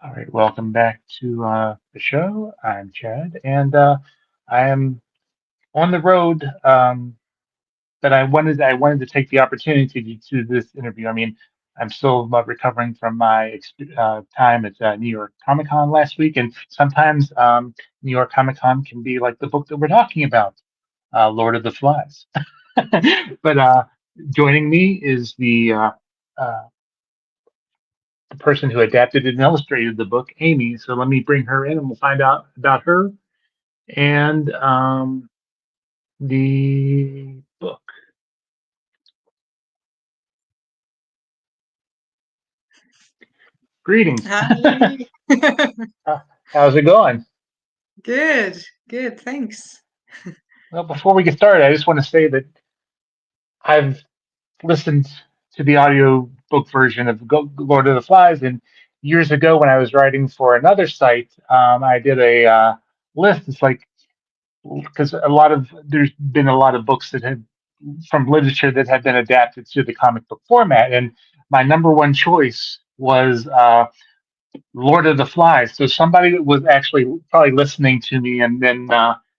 All right, welcome back to the show. I'm Chad, and I am on the road. But I wanted to take the opportunity to do this interview. I mean, I'm still recovering from my time at New York Comic Con last week, and sometimes New York Comic Con can be like the book that we're talking about, Lord of the Flies. But joining me is uh, the person who adapted and illustrated the book, Amy. So let me bring her in and we'll find out about her and the book. Greetings. Hi. Uh, How's it going? Good, good, thanks. Well, before we get started, I just want to say that I've listened to the audio book version of Lord of the Flies, and years ago when I was writing for another site, I did a list. It's like because there's been a lot of books that have from literature that have been adapted to the comic book format, and my number one choice was Lord of the Flies. So somebody that was actually probably listening to me, and then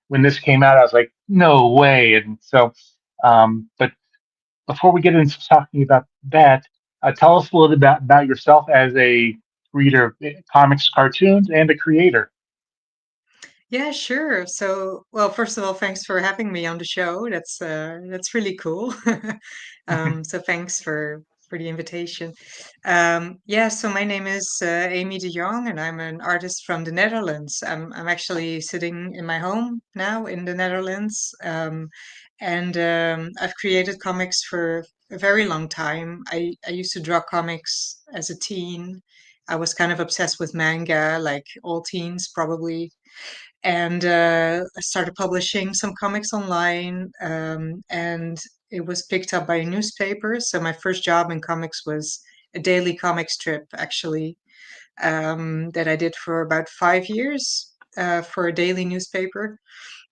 when this came out, I was like, no way. And so, but before we get into talking about that, tell us a little bit about yourself as a reader of comics, cartoons, and a creator. Yeah, sure. So, well, first of all, thanks for having me on the show. That's really cool. So thanks for the invitation. Yeah, so my name is Amiee De Jongh, and I'm an artist from the Netherlands. I'm actually sitting in my home now in the Netherlands, and I've created comics for a very long time. I used to draw comics as a teen. I was kind of obsessed with manga, like all teens probably, and I started publishing some comics online, and it was picked up by a newspaper. So my first job in comics was a daily comic strip, actually, that I did for about 5 years for a daily newspaper.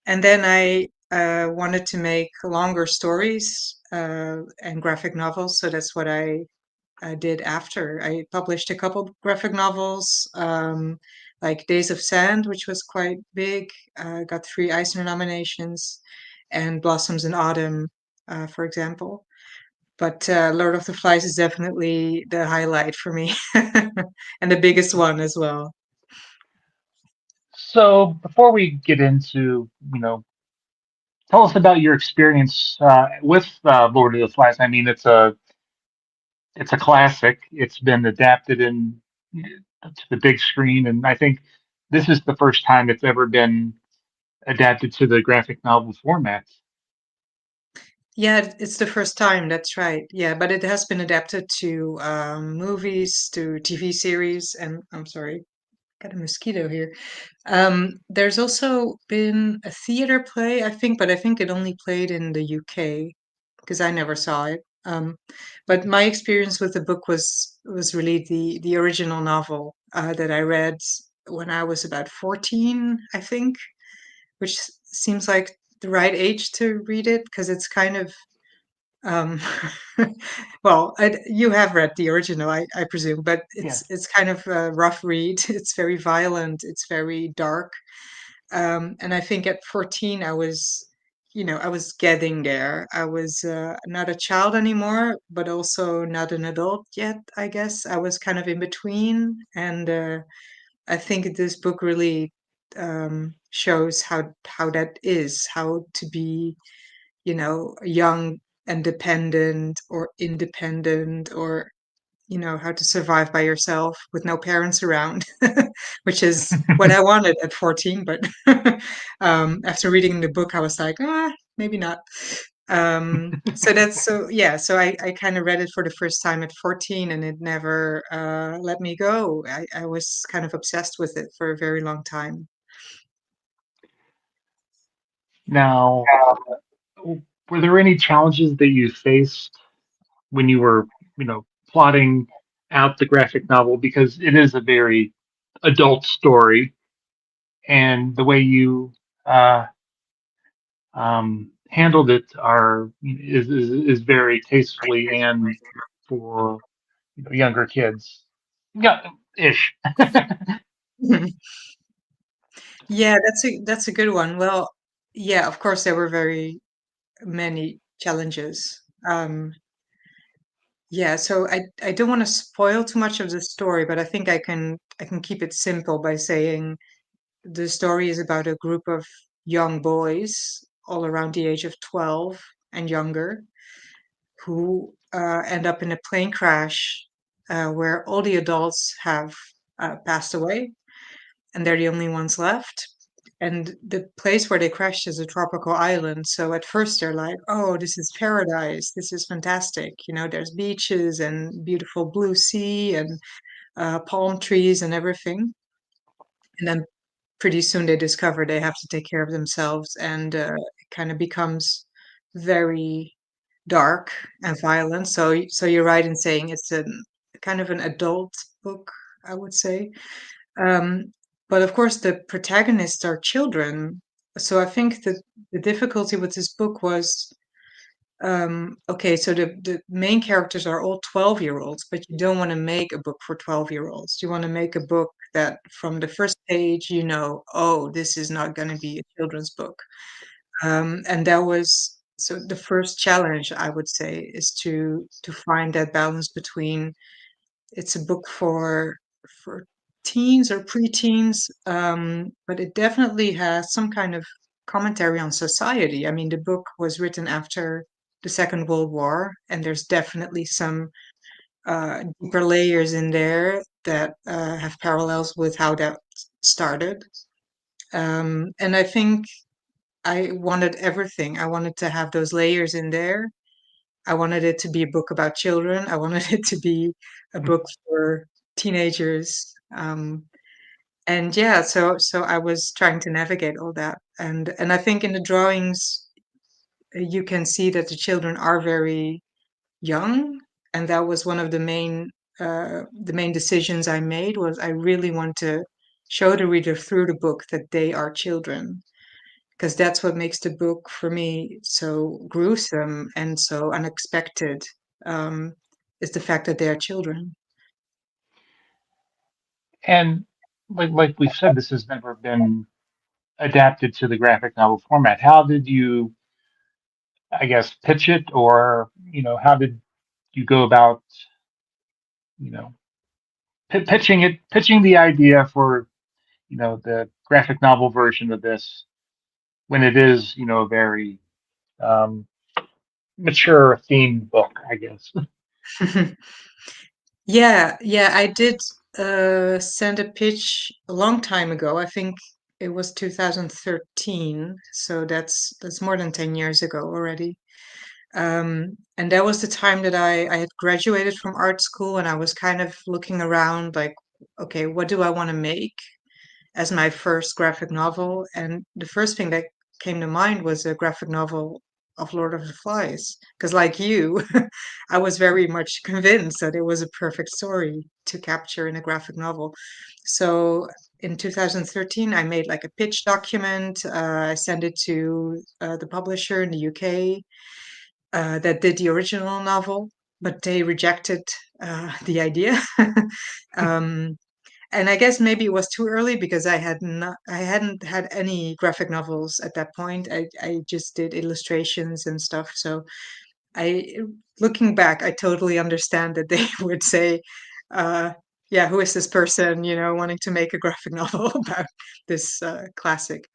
And then I wanted to make longer stories and graphic novels. So that's what I did after. I published a couple graphic novels, like Days of Sand, which was quite big, got 3 Eisner nominations, and Blossoms in Autumn, for example. But Lord of the Flies is definitely the highlight for me, and the biggest one as well. So before we get into, tell us about your experience with Lord of the Flies. I mean, it's a classic. It's been adapted to the big screen, and I think this is the first time it's ever been adapted to the graphic novel format. Yeah, it's the first time, that's right. Yeah, but it has been adapted to movies, to TV series, and I'm sorry, got a mosquito here. There's also been a theater play, I think, but I think it only played in the UK because I never saw it. But my experience with the book was really the original novel that I read when I was about 14, I think, which seems like the right age to read it because it's kind of um, well, you have read the original, I presume, but Yeah. it's kind of a rough read. It's very violent. It's very dark. And I think at 14, I was getting there. I was not a child anymore, but also not an adult yet, I guess. I was kind of in between. And I think this book really shows how that is, how to be, young and dependent or independent, or how to survive by yourself with no parents around, which is what I wanted at 14. But after reading the book, I was like, maybe not. Yeah. So I kind of read it for the first time at 14, and it never let me go. I was kind of obsessed with it for a very long time. Now, were there any challenges that you faced when you were, plotting out the graphic novel? Because it is a very adult story, and the way you uh, handled it is very tastefully and for younger kids. Yeah. ish. Yeah, that's a good one. Well, yeah, of course there were very many challenges. Yeah, so I don't want to spoil too much of the story, but I think I can keep it simple by saying the story is about a group of young boys all around the age of 12 and younger who end up in a plane crash where all the adults have passed away and they're the only ones left. And the place where they crashed is a tropical island. So at first they're like, oh, this is paradise. This is fantastic. You know, there's beaches and beautiful blue sea and palm trees and everything. And then pretty soon they discover they have to take care of themselves, and it kind of becomes very dark and violent. So you're right in saying it's a kind of an adult book, I would say. Um, but of course, the protagonists are children. So I think that the difficulty with this book was okay, so the main characters are all 12-year-olds, but you don't want to make a book for 12-year-olds. You want to make a book that from the first page, you know, oh, this is not going to be a children's book. And that was so the first challenge, I would say, is to find that balance between it's a book for teens or preteens, but it definitely has some kind of commentary on society. I mean, the book was written after the Second World War, and there's definitely some deeper layers in there that have parallels with how that started. And I think I wanted everything. I wanted to have those layers in there. I wanted it to be a book about children. I wanted it to be a book for teenagers. And yeah, so I was trying to navigate all that. And I think in the drawings you can see that the children are very young, and that was one of the main decisions I made was I really want to show the reader through the book that they are children, because that's what makes the book for me so gruesome and so unexpected, um, is the fact that they are children. And like we've said, this has never been adapted to the graphic novel format. How did you, I guess, pitch it, or how did you go about, you know, pitching the idea for the graphic novel version of this when it is a very um, mature themed book, I guess. Yeah, yeah, I did send a pitch a long time ago. I think it was 2013, so that's more than 10 years ago already. And that was the time that I had graduated from art school, and I was kind of looking around like, okay, what do I want to make as my first graphic novel? And the first thing that came to mind was a graphic novel of Lord of the Flies. Because, like you, I was very much convinced that it was a perfect story to capture in a graphic novel. So in 2013, I made like a pitch document. I sent it to the publisher in the UK that did the original novel, but they rejected the idea. um, and I guess maybe it was too early because I hadn't had any graphic novels at that point. I just did illustrations and stuff. So I, looking back, I totally understand that they would say, uh, yeah, who is this person, wanting to make a graphic novel about this classic?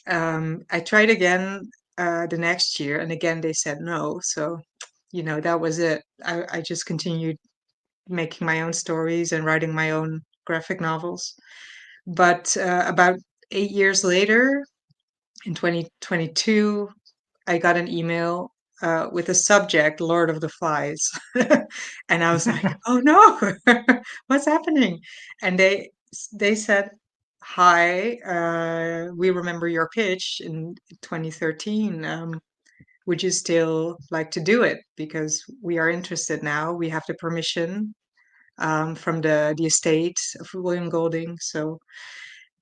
I tried again the next year, and again they said no. So, that was it. I just continued making my own stories and writing my own graphic novels. But about 8 years later, in 2022, I got an email with a subject, Lord of the Flies. And I was like, oh no, what's happening? And they said, hi, we remember your pitch in 2013. Would you still like to do it? Because we are interested now. We have the permission from the estate of William Golding. So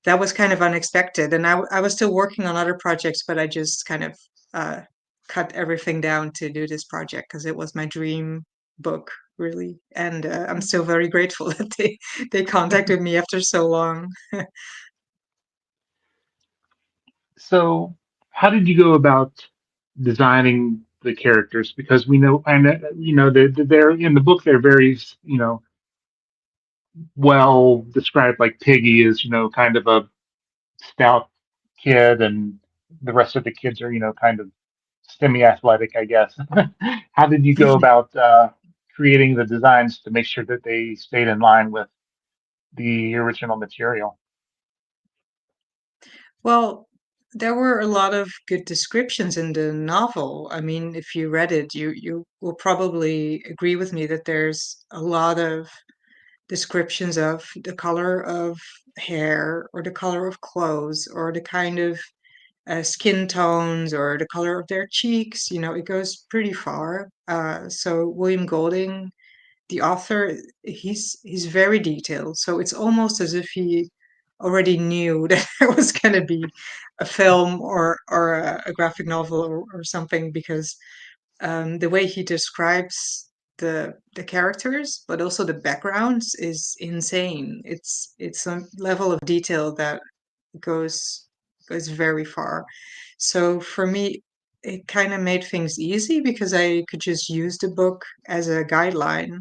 that was kind of unexpected. And I was still working on other projects, but I just kind of uh, cut everything down to do this project because it was my dream book, really. And I'm still very grateful that they contacted me after so long. So, how did you go about designing the characters? Because we know, and they're in the book. They're very, well described. Like Piggy is, kind of a stout kid, and the rest of the kids are, kind of semi-athletic, I guess. How did you go about creating the designs to make sure that they stayed in line with the original material? Well, there were a lot of good descriptions in the novel. I mean, if you read it, you will probably agree with me that there's a lot of descriptions of the color of hair or the color of clothes or the kind of skin tones or the color of their cheeks. You know, it goes pretty far. So William Golding, the author, he's very detailed. So it's almost as if he already knew that there was going to be a film or a graphic novel or something because the way he describes the characters, but also the backgrounds, is insane. It's a level of detail that goes goes very far. So for me, it kind of made things easy because I could just use the book as a guideline,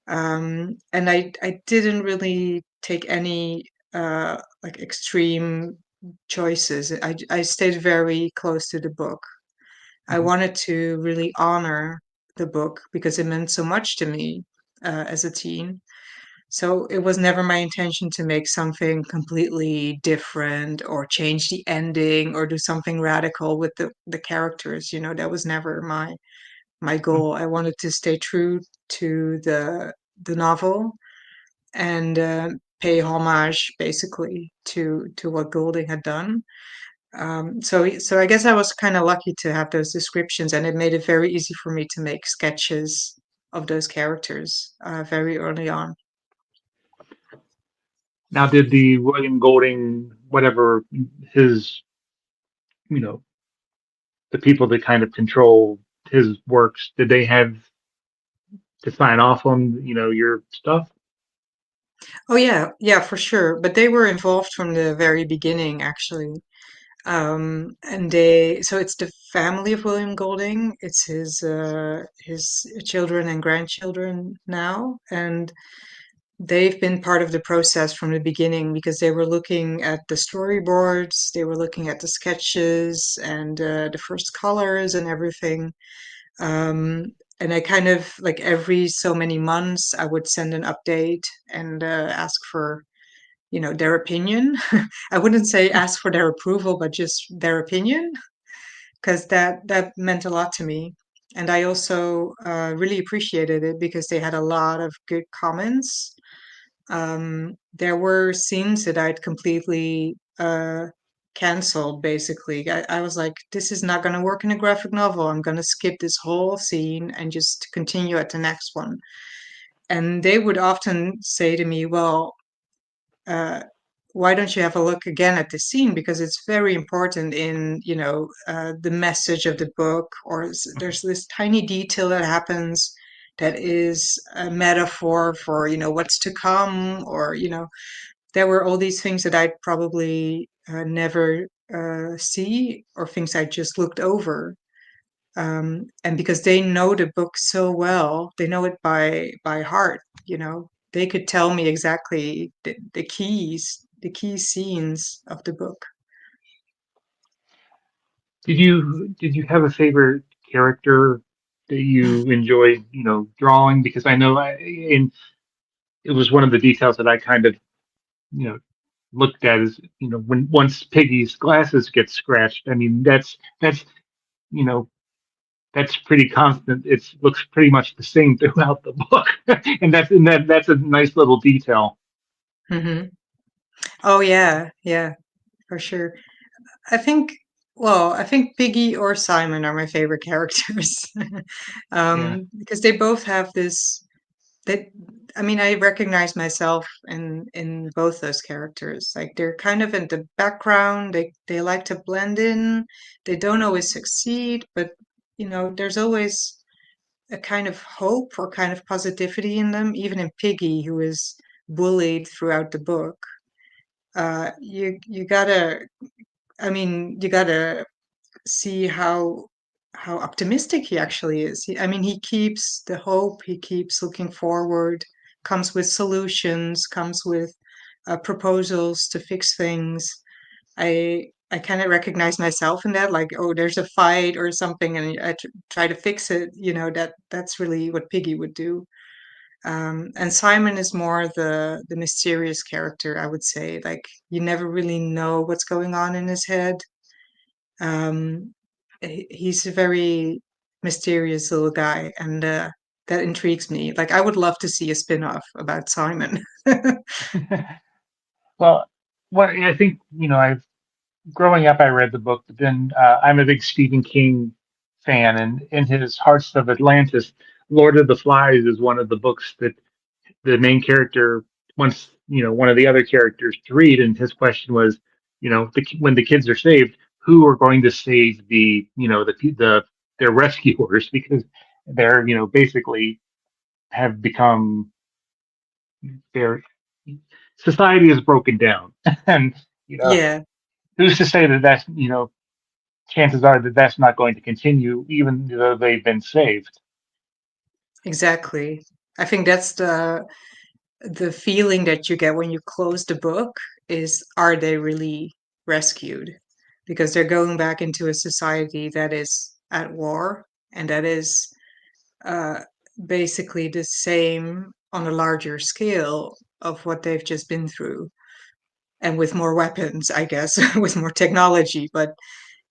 and I didn't really take any like extreme choices. I stayed very close to the book. I Mhm. wanted to really honor the book because it meant so much to me as a teen. So it was never my intention to make something completely different or change the ending or do something radical with the characters. You know, that was never my goal. I wanted to stay true to the novel and pay homage basically to what Golding had done. So I guess I was kind of lucky to have those descriptions, and it made it very easy for me to make sketches of those characters very early on. Now, did the William Golding, whatever his, you know, the people that kind of control his works, did they have to sign off on, your stuff? Oh yeah, yeah, for sure. But they were involved from the very beginning, actually. And so it's the family of William Golding. It's his children and grandchildren now, and they've been part of the process from the beginning because they were looking at the storyboards, they were looking at the sketches and the first colors and everything. Um, and I kind of like every so many months, I would send an update and ask for, their opinion. I wouldn't say ask for their approval, but just their opinion, because that meant a lot to me. And I also really appreciated it because they had a lot of good comments. There were scenes that I'd completely canceled, basically. I was like, this is not going to work in a graphic novel. I'm going to skip this whole scene and just continue at the next one. And they would often say to me, well, uh, why don't you have a look again at the scene? Because it's very important in, the message of the book, or there's this tiny detail that happens that is a metaphor for, what's to come, or, there were all these things that I'd probably never see, or things I just looked over. And because they know the book so well, they know it by heart, they could tell me exactly the key scenes of the book. Did you have a favorite character that you enjoyed, drawing? Because I know and it was one of the details that I kind of, you know, looked at is, when once Piggy's glasses get scratched. I mean, you know, that's pretty constant. It looks pretty much the same throughout the book, and that's a nice little detail. Hmm. Oh yeah, yeah, for sure. I think, I think Piggy or Simon are my favorite characters, Yeah. because they both have this. They, I mean, I recognize myself in both those characters. Like they're kind of in the background. They like to blend in. They don't always succeed, but there's always a kind of hope or kind of positivity in them, even in Piggy, who is bullied throughout the book. You gotta, I mean, you gotta see how optimistic he actually is. I mean, he keeps the hope, he keeps looking forward, comes with solutions, comes with proposals to fix things. I kind of recognize myself in that, like, oh, there's a fight or something, and try to fix it. That's really what Piggy would do. And Simon is more the mysterious character, I would say. Like, you never really know what's going on in his head. Um, he's a very mysterious little guy, and that intrigues me. Like, I would love to see a spin-off about Simon. Well, what I think, I've growing up, I read the book, but then I'm a big Stephen King fan, and in his Hearts of Atlantis, Lord of the Flies is one of the books that the main character wants, one of the other characters to read, and his question was, when the kids are saved, who are going to save their rescuers because they're, basically have become their society is broken down, and Yeah, who's to say that that's chances are that that's not going to continue, even though they've been saved. exactly. I think that's the feeling that you get when you close the book is, are they really rescued? Because they're going back into a society that is at war, and that is uh, basically the same on a larger scale of what they've just been through, and with more weapons, I guess, with more technology. But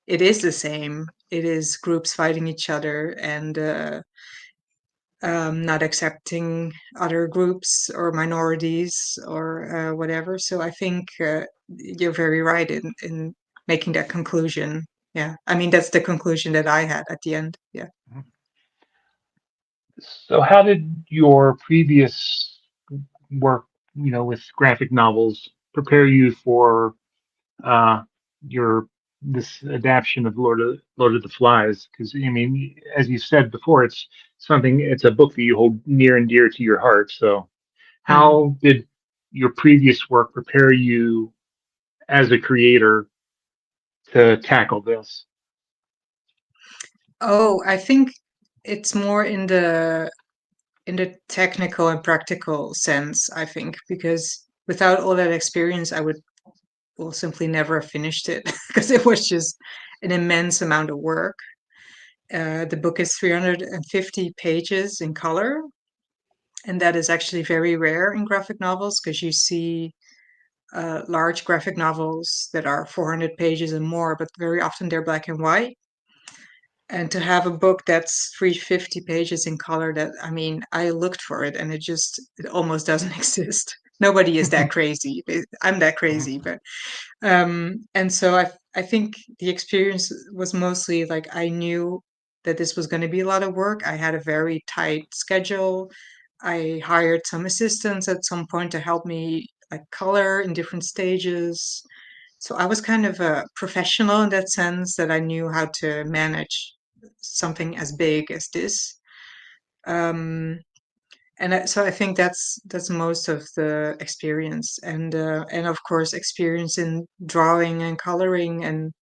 it is the same. It is groups fighting each other, and not accepting other groups or minorities or whatever. So I think you're very right in making that conclusion. Yeah, I mean, that's the conclusion that I had at the end. Yeah. So, how did your previous work, with graphic novels, prepare you for uh, your this adaptation of Lord of the Flies? Because I mean, as you said before, it's a book that you hold near and dear to your heart. So, Mm. how did your previous work prepare you as a creator to tackle this? Oh, I think it's more in the technical and practical sense, I think, because without all that experience, I would well simply never have finished it because it was just an immense amount of work. The book is 350 pages in color, and that is actually very rare in graphic novels because you see large graphic novels that are 400 pages and more, but very often they're black and white. And to have a book that's 350 pages in color, that, I mean, I looked for it and it almost doesn't exist. Nobody is that crazy. I'm that crazy, but and so I think the experience was mostly like, I knew that this was going to be a lot of work. I had a very tight schedule. I hired some assistants at some point to help me like color in different stages. So I was kind of a professional in that sense, that I knew how to manage something as big as this. Um, so I think that's most of the experience, and of course experience in drawing and coloring and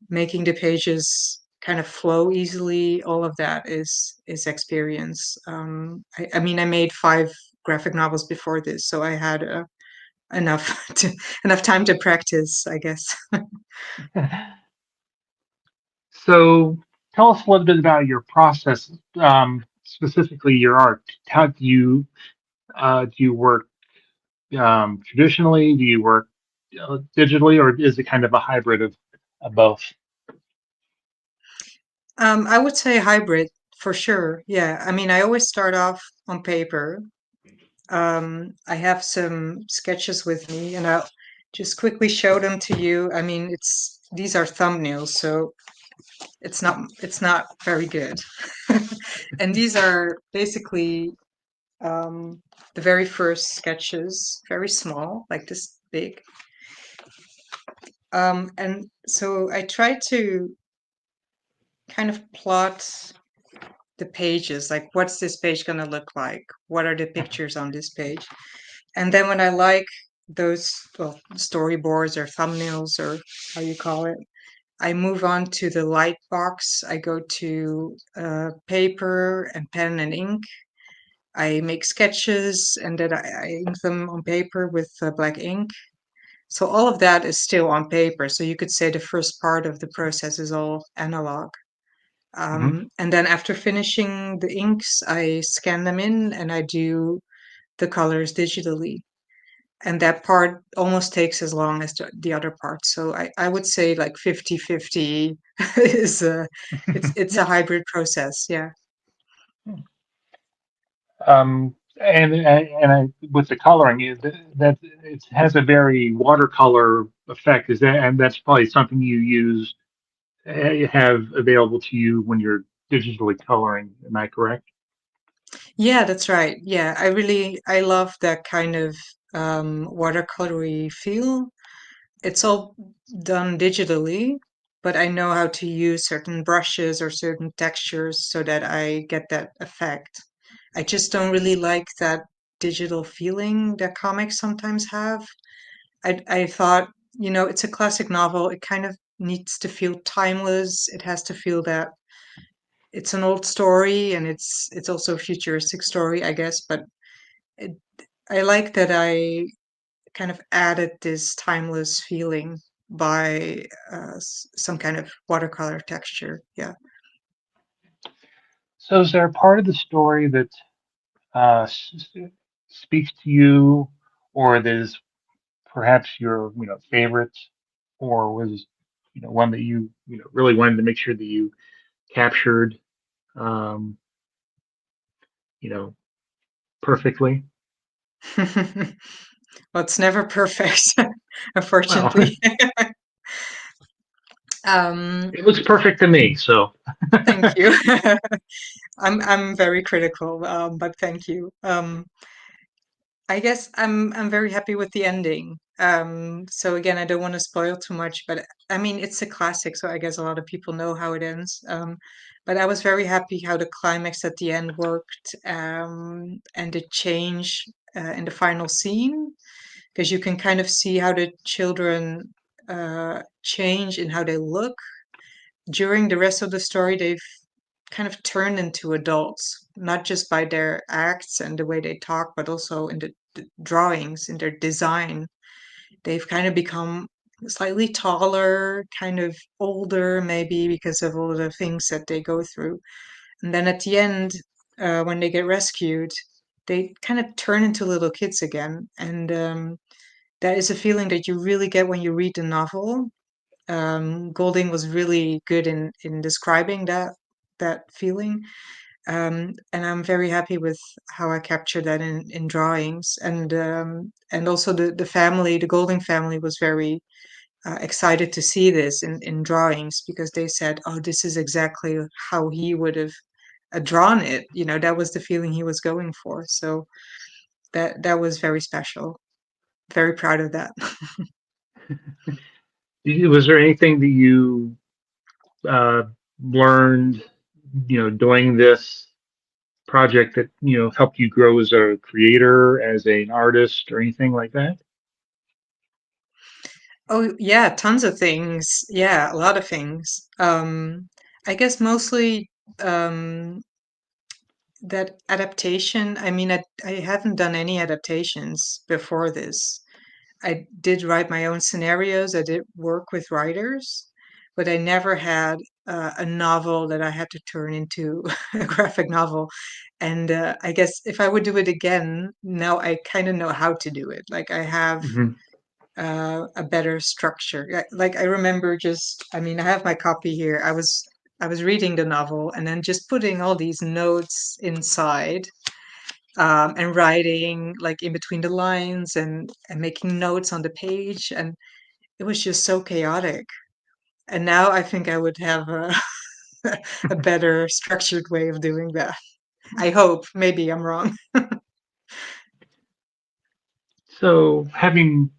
making the pages kind of flow easily. All of that is experience. I mean, I made 5 graphic novels before this, so I had enough enough time to practice, I guess. So, tell us a little bit about your process, specifically your art. How do you work traditionally? Do you work digitally, or is it kind of a hybrid of both? I would say hybrid for sure. Yeah, I mean, I always start off on paper. I have some sketches with me, and I'll just quickly show them to you. I mean, it's these are thumbnails, so it's not very good. And these are basically um, the very first sketches, very small, like this big. And so I try to kind of plot the pages, like what's this page going to look like? What are the pictures on this page? And then when I like those, well, storyboards or thumbnails or how you call it, I move on to the light box. I go to paper and pen and ink. I make sketches and then I ink them on paper with black ink. So all of that is still on paper. So you could say the first part of the process is all analog. Hmm. And then after finishing the inks, I scan them in and I do the colors digitally. And that part almost takes as long as the other part. So I would say like 50-50 is it's Yeah. a hybrid process. Yeah. With the coloring, that it has a very watercolor effect. Is that, and that's probably something you use, have available to you when you're digitally coloring. Am I correct? Yeah, that's right. Yeah, I love that kind of watercolory feel. It's all done digitally, but I know how to use certain brushes or certain textures so that I get that effect. I just don't really like that digital feeling that comics sometimes have. I thought, it's a classic novel. It kind of needs to feel timeless. It has to feel that it's an old story and it's also a futuristic story, I guess, but it, I like that I kind of added this timeless feeling by some kind of watercolor texture. Yeah. So, is there a part of the story that speaks to you, or that is perhaps your favorite, or was one that you really wanted to make sure that you captured, um, you know, perfectly? Well, it's never perfect, Well, unfortunately. um, it looks perfect to me. So, Thank you. I'm very critical, but thank you. I guess I'm very happy with the ending. So again, I don't want to spoil too much, but I mean it's a classic, so I guess a lot of people know how it ends. But I was very happy how the climax at the end worked, and the change in the final scene, because you can kind of see how the children change in how they look during the rest of the story. They've kind of turned into adults, not just by their acts and the way they talk, but also in the drawings, in their design. They've kind of become slightly taller, kind of older, maybe because of all the things that they go through. And then at the end, when they get rescued, they kind of turn into little kids again. And that is a feeling that you really get when you read the novel. Golding was really good in describing that feeling, and I'm very happy with how I captured that in drawings. And also the family, the Golding family, was very excited to see this in drawings because they said, "Oh, this is exactly how he would have drawn it." That was the feeling he was going for. So that was very special. Very proud of that. was there anything that you uh, learned, doing this project that helped you grow as a creator, as an artist, or anything like that? Oh, yeah, tons of things. Yeah, a lot of things. I guess mostly that adaptation. I mean, I haven't done any adaptations before this. I did write my own scenarios. I did work with writers, but I never had a novel that I had to turn into a graphic novel. And I guess if I would do it again, now I kind of know how to do it. Like I have Hmm. a better structure. Like I remember I mean, I have my copy here. I was reading the novel and then just putting all these notes inside, and writing like in between the lines and making notes on the page, and it was just so chaotic. And now I think I would have a better structured way of doing that. I hope. Maybe I'm wrong. So, having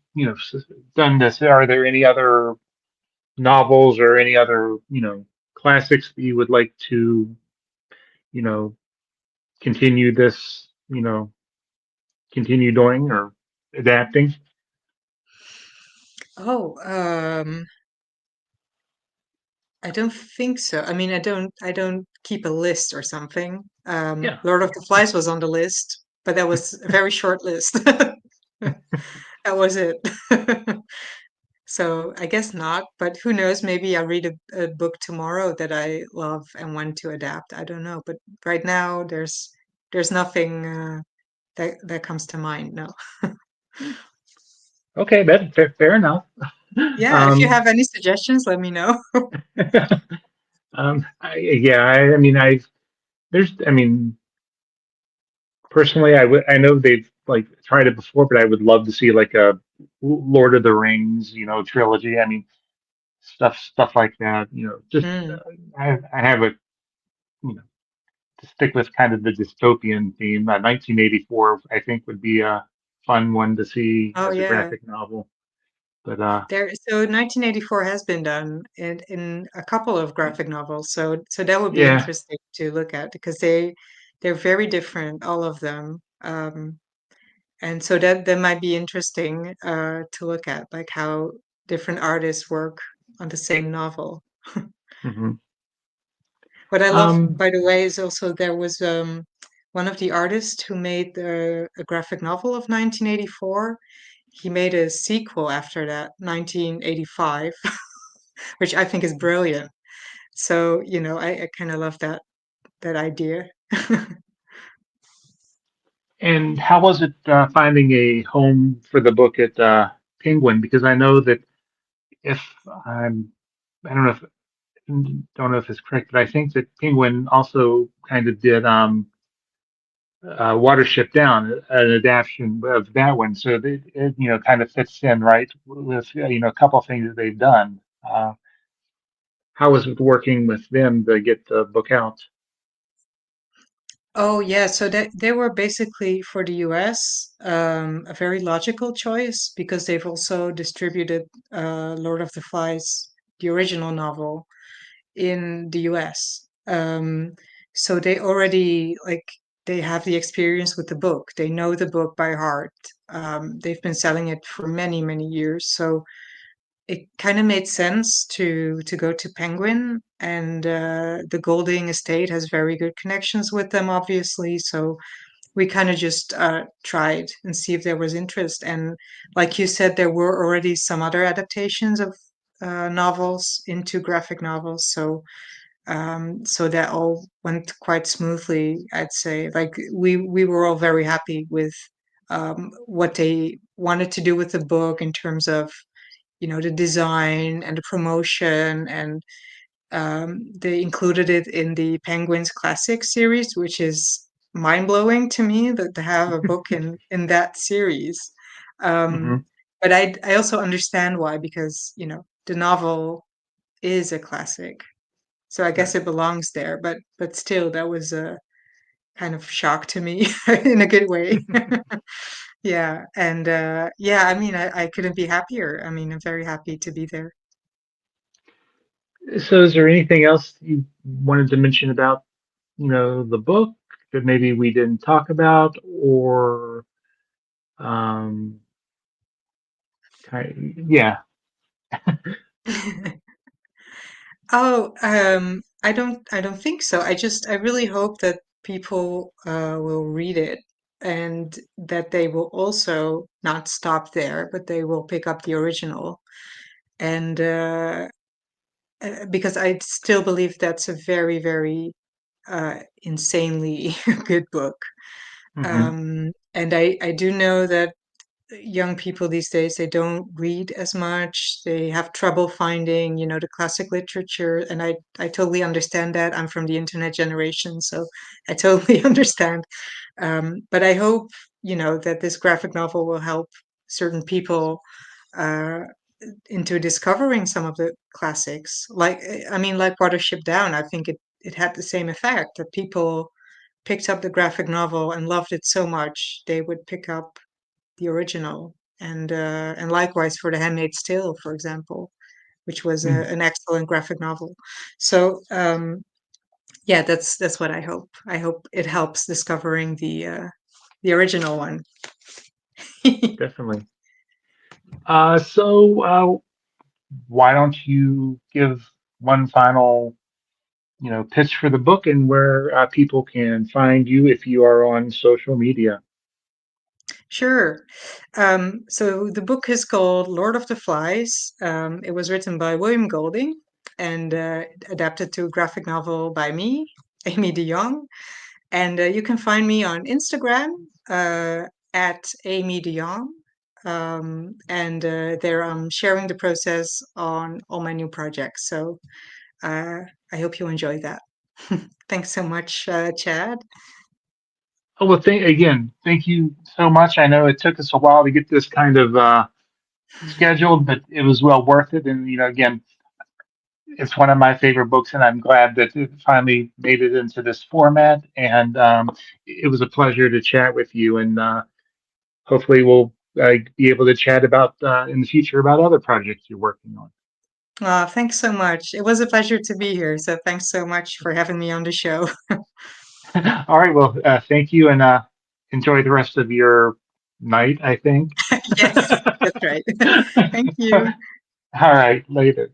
done this, are there any other novels or any other classics that you would like to you know, continue this, continue doing or adapting? Oh, I don't think so. I mean, I don't keep a list or something. Yeah. Lord of the Flies was on the list, but that was a very short list. That was it. So I guess not, but who knows? Maybe I read a book tomorrow that I love and want to adapt. I don't know, but right now there's nothing that comes to mind. No. Okay, that's fair enough. Yeah, if you Um, have any suggestions, let me know. yeah, I mean, I mean, personally, I know they've like tried it before, but I would love to see like a Lord of the Rings, trilogy. I mean, stuff like that. Just Mm. I have a you know to stick with kind of the dystopian theme. 1984, I think, would be a fun one to see Oh as a yeah. graphic novel. But So 1984 has been done in a couple of graphic novels. So that would be yeah. interesting to look at because they're very different, all of them. And so that might be interesting to look at, like how different artists work on the same novel. hmm What I love, Um, by the way, is also there was one of the artists who made a graphic novel of 1984. He made a sequel after that, 1985, which I think is brilliant. So, I kind of love that idea. and how was it finding a home for the book at Penguin? Because I know that if I'm, I don't know if it's correct, but I think that Penguin also kind of did Watership Down, an adaptation of that one. So it kind of fits in right with a couple of things that they've done. How was it working with them to get the book out? Oh yeah, so they were basically for the US a very logical choice because they've also distributed Lord of the Flies, the original novel, in the US. So they already they have the experience with the book. They know the book by heart. They've been selling it for many, many years. So it kind of made sense to go to Penguin, and the Golding estate has very good connections with them, obviously. So we kind of just tried and see if there was interest. And like you said, there were already some other adaptations of novels into graphic novels. So that all went quite smoothly, I'd say. Like we were all very happy with what they wanted to do with the book in terms of the design and the promotion, and they included it in the Penguins Classic series, which is mind-blowing to me that to have a book in that series. Um, hmm but I also understand why, because the novel is a classic, so I guess Right. it belongs there. But still, that was a kind of shock to me in a good way. Yeah, and yeah, I mean, I couldn't be happier. I mean, I'm very happy to be there. So, is there anything else you wanted to mention about, the book that maybe we didn't talk about, or um, yeah. Oh, I don't think so. I really hope that people will read it and that they will also not stop there, but they will pick up the original. And because I still believe that's a very, very insanely good book. hmm And I do know that young people these days, they don't read as much. They have trouble finding the classic literature, and I totally understand that. I'm from the internet generation, so I totally understand. But I hope that this graphic novel will help certain people uh, into discovering some of the classics. Like I mean, like Watership Down, I think it had the same effect that people picked up the graphic novel and loved it so much they would pick up the original. And likewise for The Handmaid's Tale, for example, which was an excellent graphic novel. So Yeah, that's what I hope. I hope it helps discovering the original one. Definitely. So why don't you give one final, pitch for the book and where people can find you if you are on social media? Sure. So the book is called Lord of the Flies. It was written by William Golding and adapted to a graphic novel by me, Amiee De Jongh. And you can find me on Instagram at Amiee De Jongh. And there I'm sharing the process on all my new projects. So uh, I hope you enjoy that. Thanks so much, Chad. Oh, well, thank you so much. I know it took us a while to get this kind of scheduled, but it was well worth it. And, again, it's one of my favorite books, and I'm glad that it finally made it into this format. And it was a pleasure to chat with you. And hopefully, we'll be able to chat about in the future about other projects you're working on. Thanks so much. It was a pleasure to be here. So thanks so much for having me on the show. All right. Well, thank you, and enjoy the rest of your night, I think. Yes, that's right. Thank you. All right. Later.